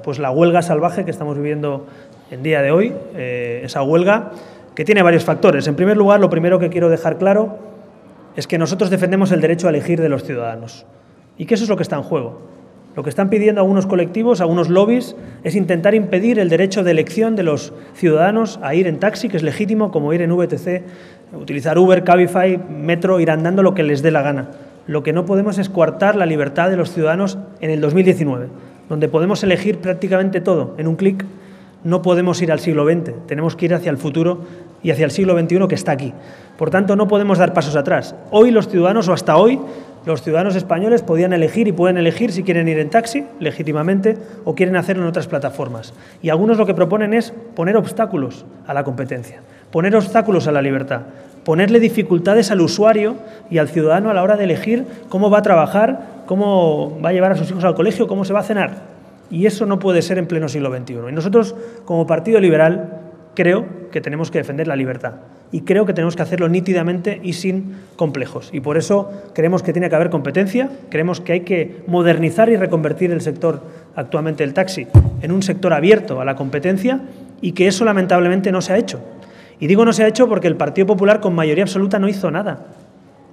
pues la huelga salvaje que estamos viviendo el día de hoy, esa huelga que tiene varios factores. En primer lugar, lo primero que quiero dejar claro es que nosotros defendemos el derecho a elegir de los ciudadanos y que eso es lo que está en juego. Lo que están pidiendo algunos colectivos, algunos lobbies, es intentar impedir el derecho de elección de los ciudadanos a ir en taxi, que es legítimo, como ir en VTC, utilizar Uber, Cabify, Metro, ir andando lo que les dé la gana. Lo que no podemos es coartar la libertad de los ciudadanos en el 2019, donde podemos elegir prácticamente todo en un clic. No podemos ir al siglo XX, tenemos que ir hacia el futuro y hacia el siglo XXI que está aquí. Por tanto, no podemos dar pasos atrás. Hoy los ciudadanos, o hasta hoy, los ciudadanos españoles podían elegir y pueden elegir si quieren ir en taxi, legítimamente, o quieren hacerlo en otras plataformas. Y algunos lo que proponen es poner obstáculos a la competencia, poner obstáculos a la libertad, ponerle dificultades al usuario y al ciudadano a la hora de elegir cómo va a trabajar, cómo va a llevar a sus hijos al colegio, cómo se va a cenar. Y eso no puede ser en pleno siglo XXI. Y nosotros, como Partido Liberal, creo que tenemos que defender la libertad. Y creo que tenemos que hacerlo nítidamente y sin complejos. Y por eso creemos que tiene que haber competencia, creemos que hay que modernizar y reconvertir el sector actualmente del taxi en un sector abierto a la competencia y que eso lamentablemente no se ha hecho. Y digo no se ha hecho porque el Partido Popular con mayoría absoluta no hizo nada.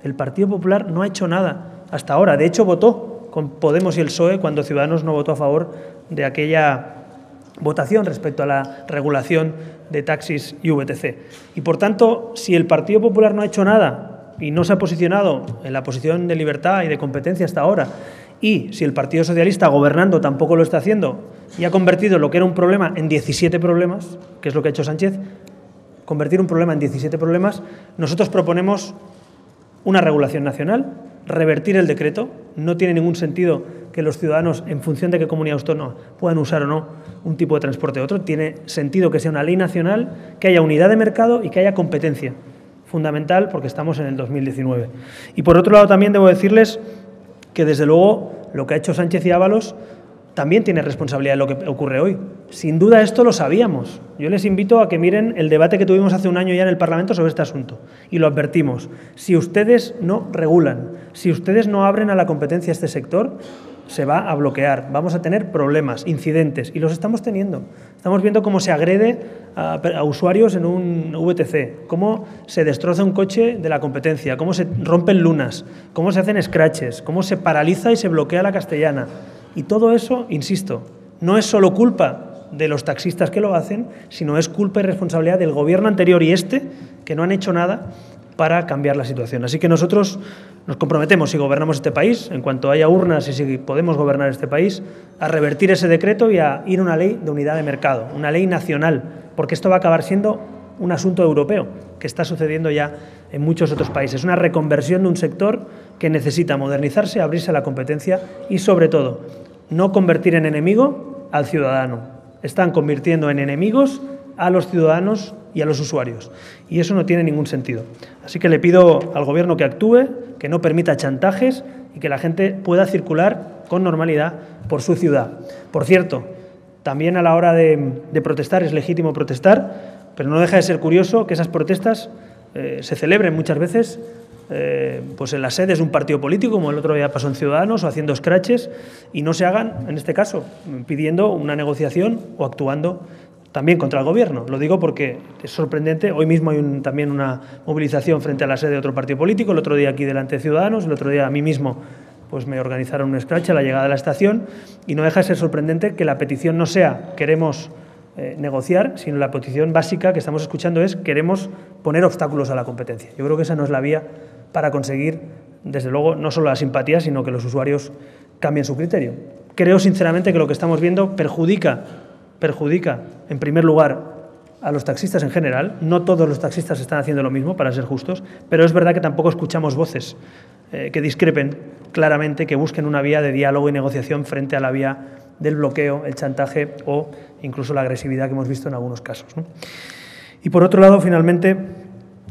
El Partido Popular no ha hecho nada hasta ahora. De hecho, votó con Podemos y el PSOE cuando Ciudadanos no votó a favor de aquella votación respecto a la regulación de taxis y VTC. Y, por tanto, si el Partido Popular no ha hecho nada y no se ha posicionado en la posición de libertad y de competencia hasta ahora, y si el Partido Socialista, gobernando, tampoco lo está haciendo y ha convertido lo que era un problema en 17 problemas, que es lo que ha hecho Sánchez, convertir un problema en 17 problemas, nosotros proponemos una regulación nacional, revertir el decreto. No tiene ningún sentido que los ciudadanos, en función de qué comunidad autónoma, puedan usar o no un tipo de transporte u otro. Tiene sentido que sea una ley nacional, que haya unidad de mercado y que haya competencia. Fundamental porque estamos en el 2019. Y por otro lado también debo decirles que desde luego lo que ha hecho Sánchez y Ábalos también tiene responsabilidad en lo que ocurre hoy. Sin duda esto lo sabíamos. Yo les invito a que miren el debate que tuvimos hace un año ya en el Parlamento sobre este asunto. Y lo advertimos. Si ustedes no regulan, si ustedes no abren a la competencia este sector, se va a bloquear. Vamos a tener problemas, incidentes, y los estamos teniendo. Estamos viendo cómo se agrede a usuarios en un VTC, cómo se destroza un coche de la competencia, cómo se rompen lunas, cómo se hacen scratches, cómo se paraliza y se bloquea la Castellana. Y todo eso, insisto, no es solo culpa de los taxistas que lo hacen, sino es culpa y responsabilidad del gobierno anterior y que no han hecho nada para cambiar la situación. Así que nosotros nos comprometemos, si gobernamos este país, en cuanto haya urnas y si podemos gobernar este país, a revertir ese decreto y a ir a una ley de unidad de mercado, una ley nacional, porque esto va a acabar siendo un asunto europeo, que está sucediendo ya en muchos otros países. Una reconversión de un sector que necesita modernizarse, abrirse a la competencia y, sobre todo, no convertir en enemigo al ciudadano. Están convirtiendo en enemigos a los ciudadanos y a los usuarios. Y eso no tiene ningún sentido. Así que le pido al Gobierno que actúe, que no permita chantajes y que la gente pueda circular con normalidad por su ciudad. Por cierto, también a la hora de protestar es legítimo protestar, pero no deja de ser curioso que esas protestas se celebren muchas veces pues en las sedes de un partido político, como el otro día pasó en Ciudadanos, o haciendo scratches, y no se hagan, en este caso, pidiendo una negociación o actuando también contra el Gobierno. Lo digo porque es sorprendente. Hoy mismo hay también una movilización frente a la sede de otro partido político, el otro día aquí delante de Ciudadanos, el otro día a mí mismo pues me organizaron un scratch a la llegada de la estación, y no deja de ser sorprendente que la petición no sea queremos negociar, sino la petición básica que estamos escuchando es queremos poner obstáculos a la competencia. Yo creo que esa no es la vía para conseguir, desde luego, no solo la simpatía, sino que los usuarios cambien su criterio. Creo sinceramente que lo que estamos viendo perjudica en primer lugar a los taxistas en general. No todos los taxistas están haciendo lo mismo, para ser justos, pero es verdad que tampoco escuchamos voces que discrepen claramente, que busquen una vía de diálogo y negociación frente a la vía del bloqueo, el chantaje o incluso la agresividad que hemos visto en algunos casos, ¿no? Y por otro lado, finalmente,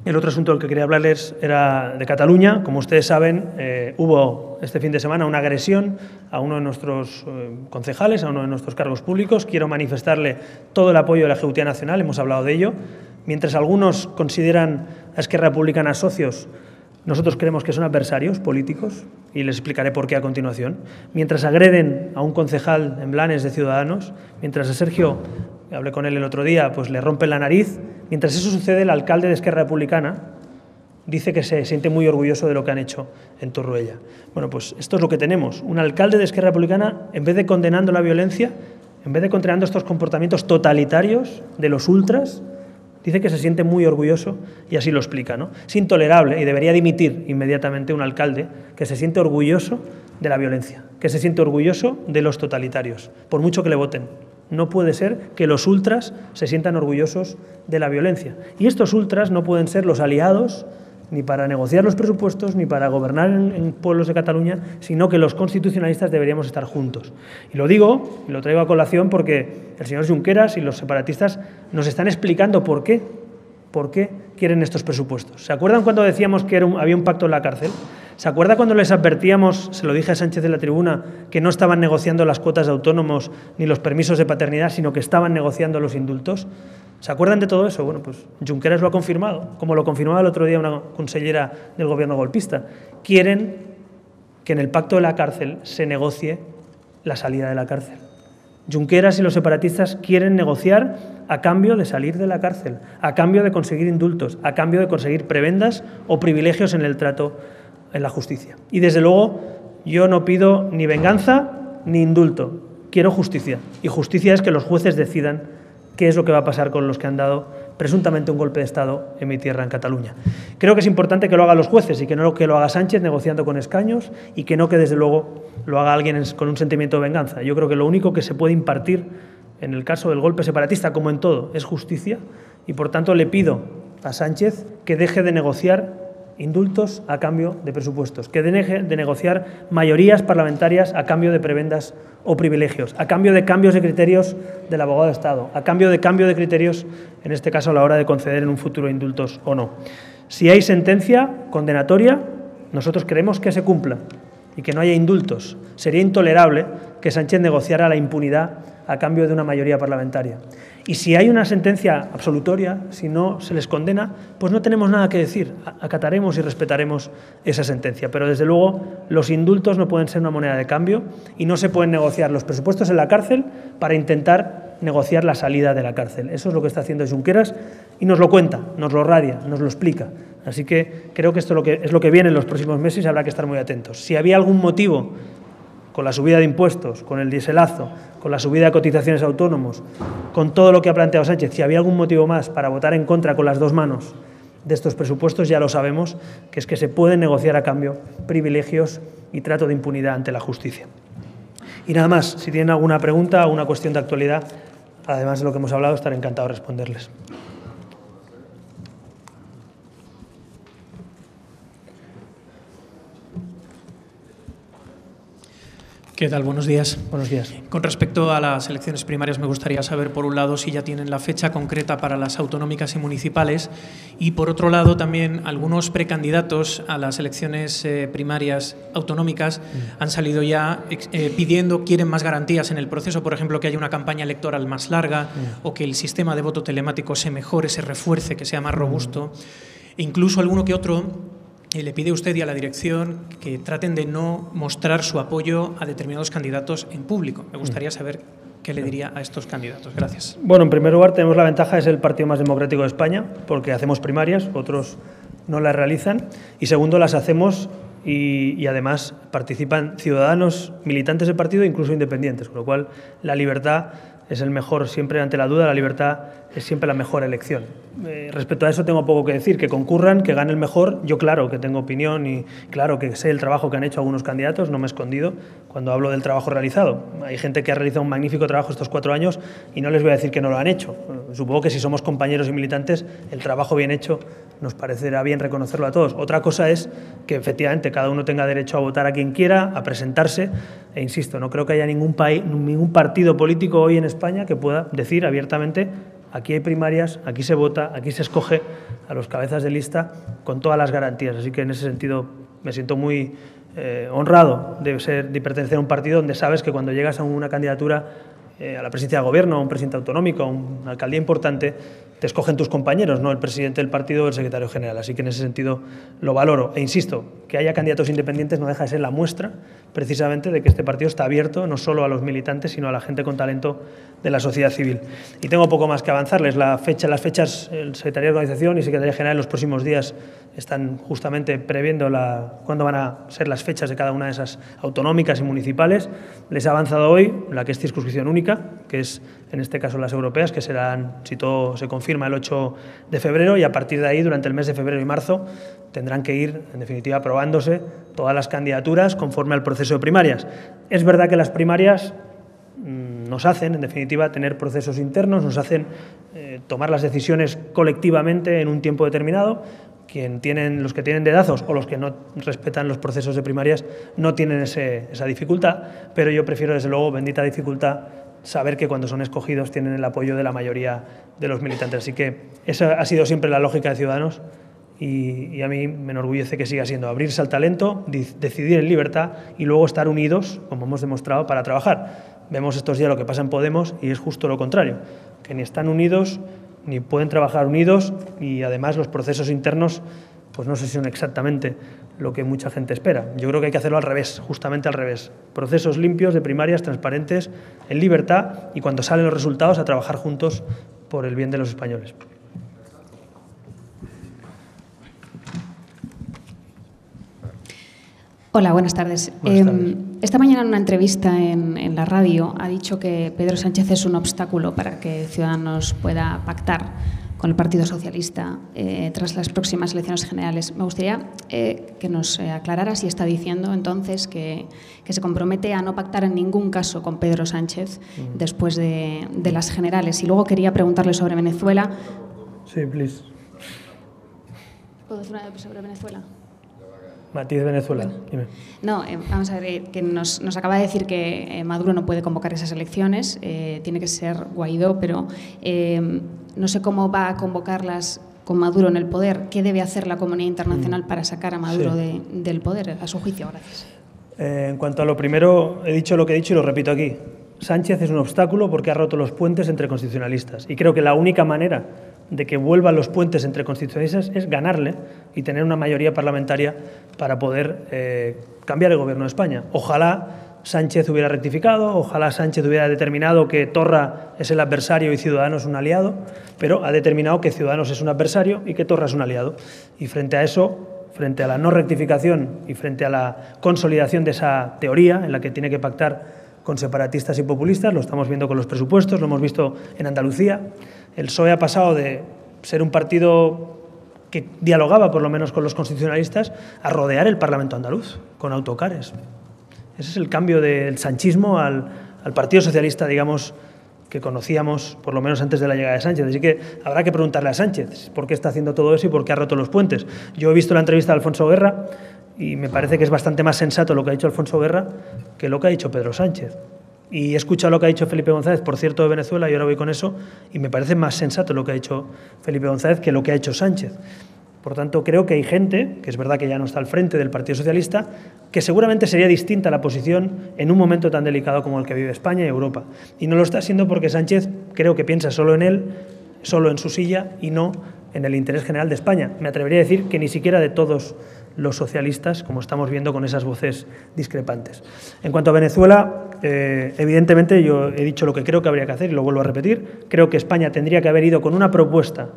el otro asunto del que quería hablarles era de Cataluña. Como ustedes saben, hubo este fin de semana una agresión a uno de nuestros concejales, a uno de nuestros cargos públicos. Quiero manifestarle todo el apoyo de la Ejecutiva Nacional, hemos hablado de ello. Mientras algunos consideran a Esquerra Republicana socios, nosotros creemos que son adversarios políticos y les explicaré por qué a continuación. Mientras agreden a un concejal en Blanes de Ciudadanos, mientras a Sergio, hablé con él el otro día, pues le rompen la nariz, mientras eso sucede, el alcalde de Esquerra Republicana dice que se siente muy orgulloso de lo que han hecho en Torroella. Bueno, pues esto es lo que tenemos. Un alcalde de Esquerra Republicana, en vez de condenando la violencia, en vez de condenando estos comportamientos totalitarios de los ultras, dice que se siente muy orgulloso y así lo explica, ¿no? Es intolerable y debería dimitir inmediatamente un alcalde que se siente orgulloso de la violencia, que se siente orgulloso de los totalitarios, por mucho que le voten. No puede ser que los ultras se sientan orgullosos de la violencia. Y estos ultras no pueden ser los aliados ni para negociar los presupuestos, ni para gobernar en pueblos de Cataluña, sino que los constitucionalistas deberíamos estar juntos. Y lo digo, y lo traigo a colación, porque el señor Junqueras y los separatistas nos están explicando por qué quieren estos presupuestos. ¿Se acuerdan cuando decíamos que había un pacto en la cárcel? ¿Se acuerda cuando les advertíamos, se lo dije a Sánchez en la tribuna, que no estaban negociando las cuotas de autónomos ni los permisos de paternidad, sino que estaban negociando los indultos? ¿Se acuerdan de todo eso? Bueno, pues Junqueras lo ha confirmado, como lo confirmaba el otro día una consellera del gobierno golpista. Quieren que en el pacto de la cárcel se negocie la salida de la cárcel. Junqueras y los separatistas quieren negociar a cambio de salir de la cárcel, a cambio de conseguir indultos, a cambio de conseguir prebendas o privilegios en el trato en la justicia. Y desde luego yo no pido ni venganza ni indulto, quiero justicia. Y justicia es que los jueces decidan qué es lo que va a pasar con los que han dado presuntamente un golpe de Estado en mi tierra, en Cataluña. Creo que es importante que lo hagan los jueces y que no que lo haga Sánchez negociando con escaños y que no que desde luego lo haga alguien con un sentimiento de venganza. Yo creo que lo único que se puede impartir en el caso del golpe separatista, como en todo, es justicia y por tanto le pido a Sánchez que deje de negociar indultos a cambio de presupuestos, que deje de negociar mayorías parlamentarias a cambio de prebendas o privilegios, a cambio de cambios de criterios del abogado de Estado, a cambio de criterios, en este caso a la hora de conceder en un futuro indultos o no. Si hay sentencia condenatoria, nosotros queremos que se cumpla y que no haya indultos. Sería intolerable que Sánchez negociara la impunidad a cambio de una mayoría parlamentaria. Y si hay una sentencia absolutoria, si no se les condena, pues no tenemos nada que decir, acataremos y respetaremos esa sentencia. Pero desde luego los indultos no pueden ser una moneda de cambio y no se pueden negociar los presupuestos en la cárcel para intentar negociar la salida de la cárcel. Eso es lo que está haciendo Junqueras y nos lo cuenta, nos lo radia, nos lo explica. Así que creo que esto es lo que viene en los próximos meses y habrá que estar muy atentos. Si había algún motivo con la subida de impuestos, con el dieselazo, con la subida de cotizaciones a autónomos, con todo lo que ha planteado Sánchez, si había algún motivo más para votar en contra con las dos manos de estos presupuestos, ya lo sabemos, que es que se pueden negociar a cambio privilegios y trato de impunidad ante la justicia. Y nada más, si tienen alguna pregunta o una cuestión de actualidad, además de lo que hemos hablado, estaré encantado de responderles. ¿Qué tal? Buenos días. Buenos días. Con respecto a las elecciones primarias, me gustaría saber, por un lado, si ya tienen la fecha concreta para las autonómicas y municipales y, por otro lado, también algunos precandidatos a las elecciones primarias autonómicas han salido ya pidiendo, quieren más garantías en el proceso, por ejemplo, que haya una campaña electoral más larga o que el sistema de voto telemático se mejore, se refuerce, que sea más robusto. E incluso alguno que otro le pide a usted y a la dirección que traten de no mostrar su apoyo a determinados candidatos en público. Me gustaría saber qué le diría a estos candidatos. Gracias. Bueno, en primer lugar, tenemos la ventaja de ser el partido más democrático de España, porque hacemos primarias, otros no las realizan. Y segundo, las hacemos y además participan ciudadanos, militantes del partido, incluso independientes, con lo cual la libertad es el mejor, siempre ante la duda, la libertad es siempre la mejor elección. Respecto a eso tengo poco que decir, que concurran, que gane el mejor. Yo claro que tengo opinión y claro que sé el trabajo que han hecho algunos candidatos, no me he escondido cuando hablo del trabajo realizado. Hay gente que ha realizado un magnífico trabajo estos 4 años y no les voy a decir que no lo han hecho. Supongo que si somos compañeros y militantes, el trabajo bien hecho nos parecerá bien reconocerlo a todos. Otra cosa es que efectivamente cada uno tenga derecho a votar a quien quiera, a presentarse, e insisto, no creo que haya ningún partido político hoy en España que pueda decir abiertamente: aquí hay primarias, aquí se vota, aquí se escoge a los cabezas de lista con todas las garantías. Así que en ese sentido me siento muy honrado de pertenecer a un partido donde sabes que cuando llegas a una candidatura a la presidencia del gobierno, a un presidente autonómico, a una alcaldía importante, te escogen tus compañeros, no el presidente del partido o el secretario general. Así que en ese sentido lo valoro. E insisto, que haya candidatos independientes no deja de ser la muestra precisamente de que este partido está abierto no solo a los militantes, sino a la gente con talento de la sociedad civil. Y tengo poco más que avanzarles. Las fechas, el Secretaría de Organización y Secretaría General en los próximos días están justamente previendo cuándo van a ser las fechas de cada una de esas autonómicas y municipales. Les he avanzado hoy la que es circunscripción única, que es en este caso las europeas, que serán, si todo se confirma, el 8 de febrero, y a partir de ahí, durante el mes de febrero y marzo, tendrán que ir, en definitiva, aprobándose todas las candidaturas conforme al proceso de primarias. Es verdad que las primarias nos hacen, en definitiva, tener procesos internos, nos hacen tomar las decisiones colectivamente en un tiempo determinado. Los que tienen dedazos o los que no respetan los procesos de primarias no tienen esa dificultad, pero yo prefiero, desde luego, bendita dificultad, saber que cuando son escogidos tienen el apoyo de la mayoría de los militantes. Así que esa ha sido siempre la lógica de Ciudadanos y a mí me enorgullece que siga siendo abrirse al talento, decidir en libertad y luego estar unidos, como hemos demostrado, para trabajar. Vemos estos días lo que pasa en Podemos y es justo lo contrario, que ni están unidos ni pueden trabajar unidos y además los procesos internos pues no sé si son exactamente lo que mucha gente espera. Yo creo que hay que hacerlo al revés, justamente al revés. Procesos limpios, de primarias, transparentes, en libertad y cuando salen los resultados a trabajar juntos por el bien de los españoles. Hola, buenas tardes. Esta mañana en una entrevista en la radio ha dicho que Pedro Sánchez es un obstáculo para que Ciudadanos pueda pactar con el Partido Socialista tras las próximas elecciones generales. Me gustaría que nos aclarara si está diciendo entonces que se compromete a no pactar en ningún caso con Pedro Sánchez después de las generales. Y luego quería preguntarle sobre Venezuela. Sí, please. ¿Puedo decir una sobre Venezuela? Matiz Venezuela, dime. No, vamos a ver, que nos acaba de decir que Maduro no puede convocar esas elecciones, tiene que ser Guaidó, pero no sé cómo va a convocarlas con Maduro en el poder. ¿Qué debe hacer la comunidad internacional para sacar a Maduro del poder, a su juicio? Gracias. En cuanto a lo primero, he dicho lo que he dicho y lo repito aquí. Sánchez es un obstáculo porque ha roto los puentes entre constitucionalistas y creo que la única manera de que vuelvan los puentes entre constitucionalistas es ganarle y tener una mayoría parlamentaria para poder cambiar el gobierno de España. Ojalá Sánchez hubiera rectificado, ojalá Sánchez hubiera determinado que Torra es el adversario y Ciudadanos un aliado, pero ha determinado que Ciudadanos es un adversario y que Torra es un aliado. Y frente a eso, frente a la no rectificación y frente a la consolidación de esa teoría en la que tiene que pactar con separatistas y populistas, lo estamos viendo con los presupuestos, lo hemos visto en Andalucía. El PSOE ha pasado de ser un partido que dialogaba por lo menos con los constitucionalistas a rodear el Parlamento andaluz con autocares. Ese es el cambio del sanchismo al Partido Socialista, digamos, que conocíamos por lo menos antes de la llegada de Sánchez. Así que habrá que preguntarle a Sánchez por qué está haciendo todo eso y por qué ha roto los puentes. Yo he visto la entrevista de Alfonso Guerra y me parece que es bastante más sensato lo que ha dicho Alfonso Guerra que lo que ha dicho Pedro Sánchez. Y he escuchado lo que ha dicho Felipe González, por cierto, de Venezuela, y ahora voy con eso, y me parece más sensato lo que ha dicho Felipe González que lo que ha hecho Sánchez. Por tanto, creo que hay gente, que es verdad que ya no está al frente del Partido Socialista, que seguramente sería distinta la posición en un momento tan delicado como el que vive España y Europa. Y no lo está siendo porque Sánchez creo que piensa solo en él, solo en su silla y no en el interés general de España. Me atrevería a decir que ni siquiera de todos los socialistas, como estamos viendo con esas voces discrepantes. En cuanto a Venezuela, evidentemente yo he dicho lo que creo que habría que hacer y lo vuelvo a repetir. Creo que España tendría que haber ido con una propuesta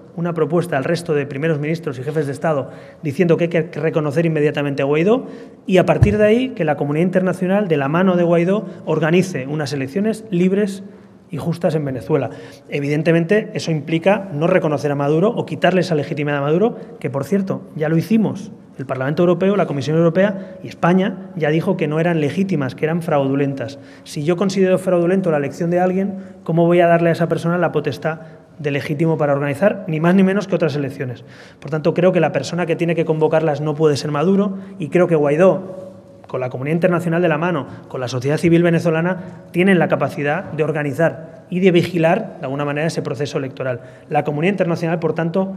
al resto de primeros ministros y jefes de Estado diciendo que hay que reconocer inmediatamente a Guaidó y a partir de ahí que la comunidad internacional, de la mano de Guaidó, organice unas elecciones libres y justas en Venezuela. Evidentemente, eso implica no reconocer a Maduro o quitarle esa legitimidad a Maduro, que, por cierto, ya lo hicimos. El Parlamento Europeo, la Comisión Europea y España ya dijo que no eran legítimas, que eran fraudulentas. Si yo considero fraudulento la elección de alguien, ¿cómo voy a darle a esa persona la potestad de legítimo para organizar, ni más ni menos que otras elecciones? Por tanto, creo que la persona que tiene que convocarlas no puede ser Maduro y creo que Guaidó, con la comunidad internacional de la mano, con la sociedad civil venezolana, tienen la capacidad de organizar y de vigilar, de alguna manera, ese proceso electoral. La comunidad internacional, por tanto,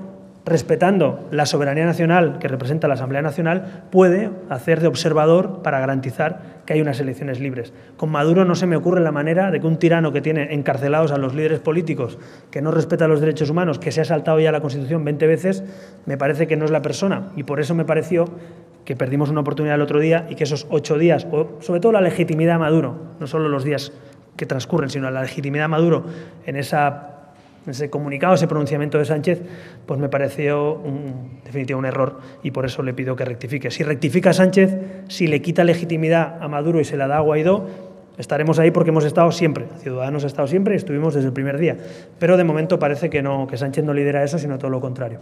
respetando la soberanía nacional que representa la Asamblea Nacional, puede hacer de observador para garantizar que hay unas elecciones libres. Con Maduro no se me ocurre la manera de que un tirano que tiene encarcelados a los líderes políticos, que no respeta los derechos humanos, que se ha saltado ya la Constitución 20 veces, me parece que no es la persona. Y por eso me pareció que perdimos una oportunidad el otro día y que esos 8 días, o sobre todo la legitimidad a Maduro, no solo los días que transcurren, sino la legitimidad a Maduro en ese comunicado, ese pronunciamiento de Sánchez, pues me pareció definitivamente un error y por eso le pido que rectifique. Si rectifica Sánchez, si le quita legitimidad a Maduro y se la da a Guaidó, estaremos ahí porque hemos estado siempre. Ciudadanos ha estado siempre y estuvimos desde el primer día. Pero de momento parece que no, que Sánchez no lidera eso, sino todo lo contrario.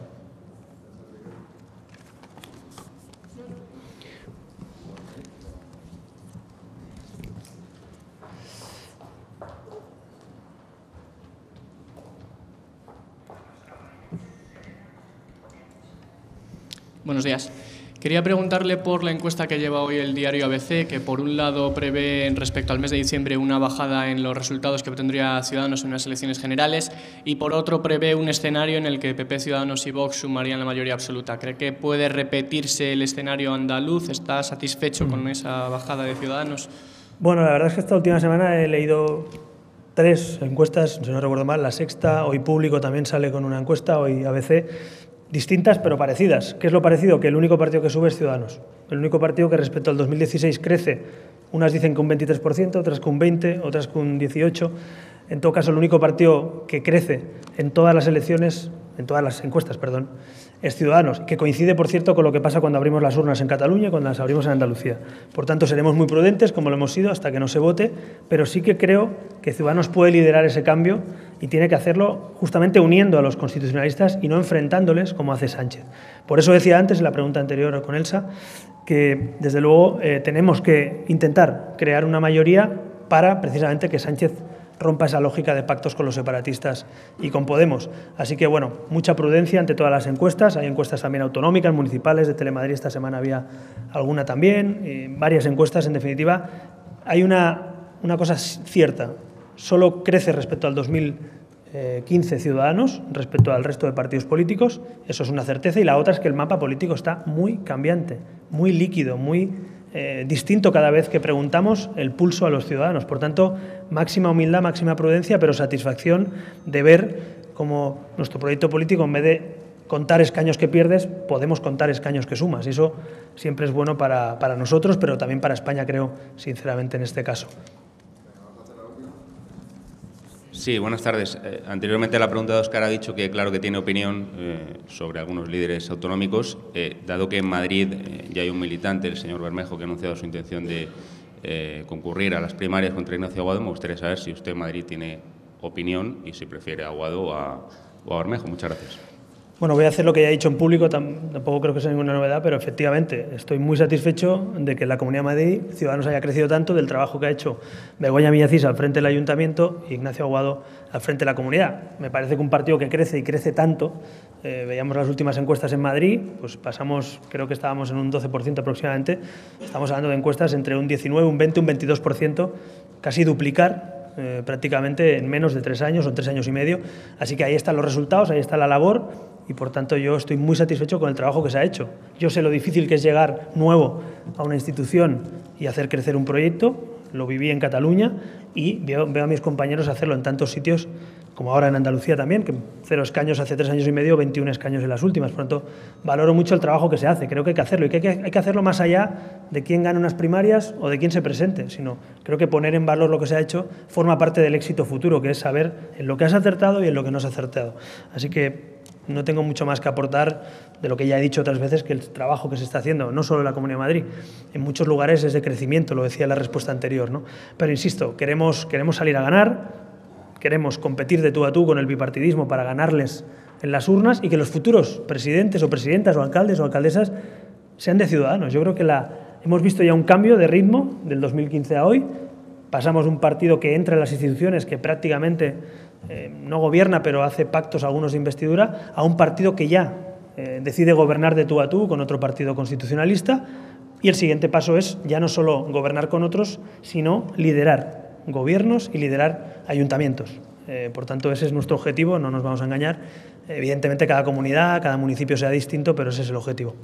Buenos días. Quería preguntarle por la encuesta que lleva hoy el diario ABC, que por un lado prevé respecto al mes de diciembre una bajada en los resultados que obtendría Ciudadanos en unas elecciones generales y por otro prevé un escenario en el que PP, Ciudadanos y Vox sumarían la mayoría absoluta. ¿Cree que puede repetirse el escenario andaluz? ¿Está satisfecho con esa bajada de Ciudadanos? Bueno, la verdad es que esta última semana he leído 3 encuestas, si no recuerdo mal, La Sexta, Hoy Público también sale con una encuesta, hoy ABC, distintas pero parecidas. ¿Qué es lo parecido? Que el único partido que sube es Ciudadanos. El único partido que respecto al 2016 crece. Unas dicen que un 23%, otras que un 20%, otras que un 18%. En todo caso, el único partido que crece en todas las elecciones, en todas las encuestas, perdón, es Ciudadanos, que coincide, por cierto, con lo que pasa cuando abrimos las urnas en Cataluña y cuando las abrimos en Andalucía. Por tanto, seremos muy prudentes, como lo hemos sido, hasta que no se vote, pero sí que creo que Ciudadanos puede liderar ese cambio y tiene que hacerlo justamente uniendo a los constitucionalistas y no enfrentándoles como hace Sánchez. Por eso decía antes, en la pregunta anterior con Elsa, que desde luego tenemos que intentar crear una mayoría para precisamente que Sánchez rompa esa lógica de pactos con los separatistas y con Podemos. Así que, bueno, mucha prudencia ante todas las encuestas. Hay encuestas también autonómicas, municipales, de Telemadrid esta semana había alguna también, varias encuestas, en definitiva. Hay una cosa cierta, solo crece respecto al 2015 Ciudadanos, respecto al resto de partidos políticos, eso es una certeza, y la otra es que el mapa político está muy cambiante, muy líquido, muy distinto cada vez que preguntamos el pulso a los ciudadanos. Por tanto, máxima humildad, máxima prudencia, pero satisfacción de ver cómo nuestro proyecto político, en vez de contar escaños que pierdes, podemos contar escaños que sumas. Y eso siempre es bueno para nosotros, pero también para España, creo, sinceramente, en este caso. Sí, buenas tardes. Anteriormente a la pregunta de Óscar ha dicho que claro que tiene opinión sobre algunos líderes autonómicos. Dado que en Madrid ya hay un militante, el señor Bermejo, que ha anunciado su intención de concurrir a las primarias contra Ignacio Aguado, me gustaría saber si usted en Madrid tiene opinión y si prefiere a Aguado o a Bermejo. Muchas gracias. Bueno, voy a hacer lo que ya he dicho en público, tampoco creo que sea ninguna novedad, pero efectivamente estoy muy satisfecho de que en la Comunidad de Madrid Ciudadanos haya crecido tanto, del trabajo que ha hecho Begoña Villacís al frente del Ayuntamiento y Ignacio Aguado al frente de la Comunidad. Me parece que un partido que crece y crece tanto, veíamos las últimas encuestas en Madrid, pues pasamos, creo que estábamos en un 12% aproximadamente, estamos hablando de encuestas entre un 19, un 20, un 22%, casi duplicar prácticamente en menos de 3 años o 3 años y medio. Así que ahí están los resultados, ahí está la labor y por tanto yo estoy muy satisfecho con el trabajo que se ha hecho. Yo sé lo difícil que es llegar nuevo a una institución y hacer crecer un proyecto, lo viví en Cataluña y veo a mis compañeros hacerlo en tantos sitios como ahora en Andalucía también, que 0 escaños hace 3 años y medio, 21 escaños en las últimas. Por tanto, valoro mucho el trabajo que se hace, creo que hay que hacerlo y que hay que hacerlo más allá de quién gana unas primarias o de quién se presente, sino creo que poner en valor lo que se ha hecho forma parte del éxito futuro, que es saber en lo que has acertado y en lo que no has acertado. Así que no tengo mucho más que aportar de lo que ya he dicho otras veces, que el trabajo que se está haciendo, no solo en la Comunidad de Madrid, en muchos lugares es de crecimiento, lo decía en la respuesta anterior, ¿no? Pero insisto, queremos salir a ganar, queremos competir de tú a tú con el bipartidismo para ganarles en las urnas y que los futuros presidentes o presidentas o alcaldes o alcaldesas sean de Ciudadanos. Yo creo que hemos visto ya un cambio de ritmo del 2015 a hoy. Pasamos de un partido que entra en las instituciones, que prácticamente no gobierna, pero hace pactos algunos de investidura, a un partido que ya decide gobernar de tú a tú con otro partido constitucionalista. Y el siguiente paso es ya no solo gobernar con otros, sino liderar gobiernos y liderar ayuntamientos. Por tanto, ese es nuestro objetivo, no nos vamos a engañar, evidentemente cada comunidad, cada municipio sea distinto, pero ese es el objetivo.